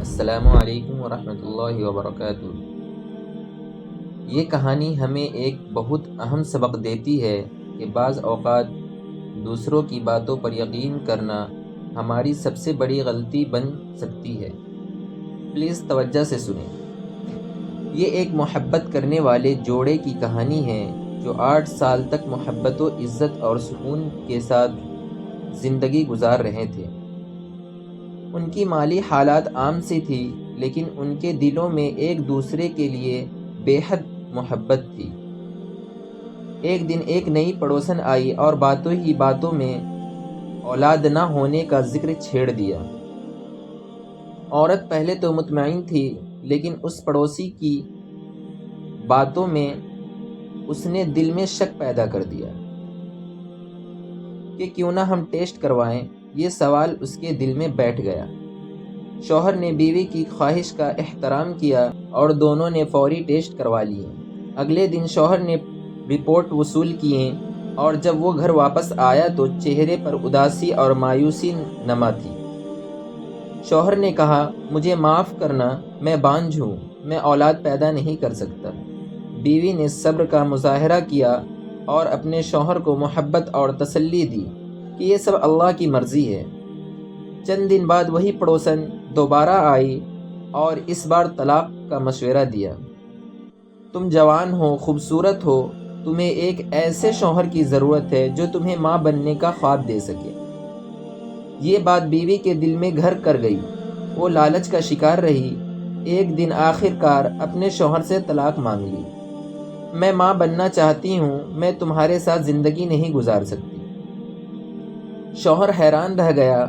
السلام علیکم ورحمۃ اللہ وبرکاتہ۔ یہ کہانی ہمیں ایک بہت اہم سبق دیتی ہے کہ بعض اوقات دوسروں کی باتوں پر یقین کرنا ہماری سب سے بڑی غلطی بن سکتی ہے۔ پلیز توجہ سے سنیں۔ یہ ایک محبت کرنے والے جوڑے کی کہانی ہے جو 8 سال تک محبت و عزت اور سکون کے ساتھ زندگی گزار رہے تھے۔ ان کی مالی حالات عام سی تھی، لیکن ان کے دلوں میں ایک دوسرے کے لیے بے حد محبت تھی۔ ایک دن ایک نئی پڑوسن آئی اور باتوں ہی باتوں میں اولاد نہ ہونے کا ذکر چھیڑ دیا۔ عورت پہلے تو مطمئن تھی، لیکن اس پڑوسی کی باتوں میں اس نے دل میں شک پیدا کر دیا کہ کیوں نہ ہم ٹیسٹ کروائیں۔ یہ سوال اس کے دل میں بیٹھ گیا۔ شوہر نے بیوی کی خواہش کا احترام کیا اور دونوں نے فوری ٹیسٹ کروا لیے۔ اگلے دن شوہر نے رپورٹ وصول کیے اور جب وہ گھر واپس آیا تو چہرے پر اداسی اور مایوسی نما تھی۔ شوہر نے کہا، مجھے معاف کرنا، میں بانجھ ہوں، میں اولاد پیدا نہیں کر سکتا۔ بیوی نے صبر کا مظاہرہ کیا اور اپنے شوہر کو محبت اور تسلی دی کہ یہ سب اللہ کی مرضی ہے۔ چند دن بعد وہی پڑوسن دوبارہ آئی اور اس بار طلاق کا مشورہ دیا۔ تم جوان ہو، خوبصورت ہو، تمہیں ایک ایسے شوہر کی ضرورت ہے جو تمہیں ماں بننے کا خواب دے سکے۔ یہ بات بیوی کے دل میں گھر کر گئی۔ وہ لالچ کا شکار رہی۔ ایک دن آخر کار اپنے شوہر سے طلاق مانگ لی۔ میں ماں بننا چاہتی ہوں، میں تمہارے ساتھ زندگی نہیں گزار سکتی۔ شوہر حیران رہ گیا۔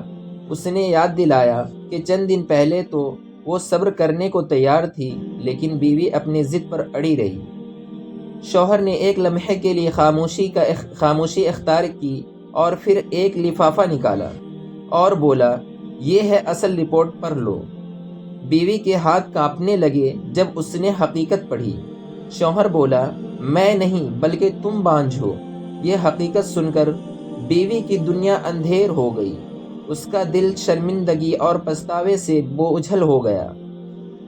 اس نے یاد دلایا کہ چند دن پہلے تو وہ صبر کرنے کو تیار تھی، لیکن بیوی اپنی ضد پر اڑی رہی۔ شوہر نے ایک لمحے کے لیے خاموشی اختیار کی اور پھر ایک لفافہ نکالا اور بولا، یہ ہے اصل رپورٹ، پڑھ لو۔ بیوی کے ہاتھ کانپنے لگے جب اس نے حقیقت پڑھی۔ شوہر بولا، میں نہیں بلکہ تم بانجھ ہو۔ یہ حقیقت سن کر بیوی کی دنیا اندھیر ہو گئی۔ اس کا دل شرمندگی اور پچھتاوے سے بوجھل ہو گیا۔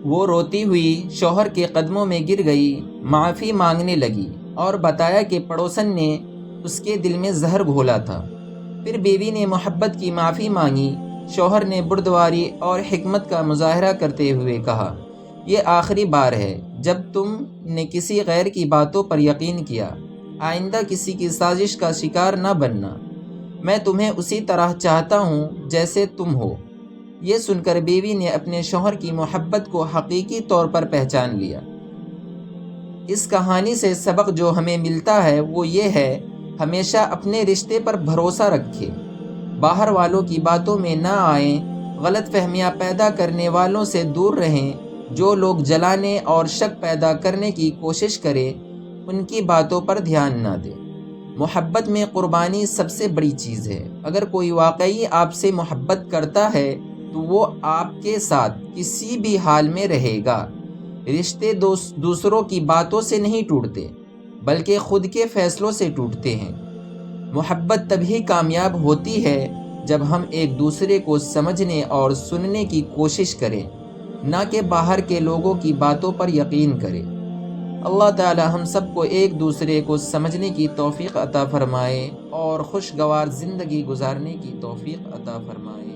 وہ روتی ہوئی شوہر کے قدموں میں گر گئی، معافی مانگنے لگی اور بتایا کہ پڑوسن نے اس کے دل میں زہر گھولا تھا۔ پھر بیوی نے محبت کی معافی مانگی۔ شوہر نے بردباری اور حکمت کا مظاہرہ کرتے ہوئے کہا، یہ آخری بار ہے جب تم نے کسی غیر کی باتوں پر یقین کیا۔ آئندہ کسی کی سازش کا شکار نہ بننا۔ میں تمہیں اسی طرح چاہتا ہوں جیسے تم ہو۔ یہ سن کر بیوی نے اپنے شوہر کی محبت کو حقیقی طور پر پہچان لیا۔ اس کہانی سے سبق جو ہمیں ملتا ہے وہ یہ ہے، ہمیشہ اپنے رشتے پر بھروسہ رکھیں، باہر والوں کی باتوں میں نہ آئیں، غلط فہمیاں پیدا کرنے والوں سے دور رہیں۔ جو لوگ جلانے اور شک پیدا کرنے کی کوشش کریں، ان کی باتوں پر دھیان نہ دیں۔ محبت میں قربانی سب سے بڑی چیز ہے۔ اگر کوئی واقعی آپ سے محبت کرتا ہے تو وہ آپ کے ساتھ کسی بھی حال میں رہے گا۔ رشتے دوسروں کی باتوں سے نہیں ٹوٹتے، بلکہ خود کے فیصلوں سے ٹوٹتے ہیں۔ محبت تبھی کامیاب ہوتی ہے جب ہم ایک دوسرے کو سمجھنے اور سننے کی کوشش کریں، نہ کہ باہر کے لوگوں کی باتوں پر یقین کریں۔ اللہ تعالی ہم سب کو ایک دوسرے کو سمجھنے کی توفیق عطا فرمائے اور خوشگوار زندگی گزارنے کی توفیق عطا فرمائے۔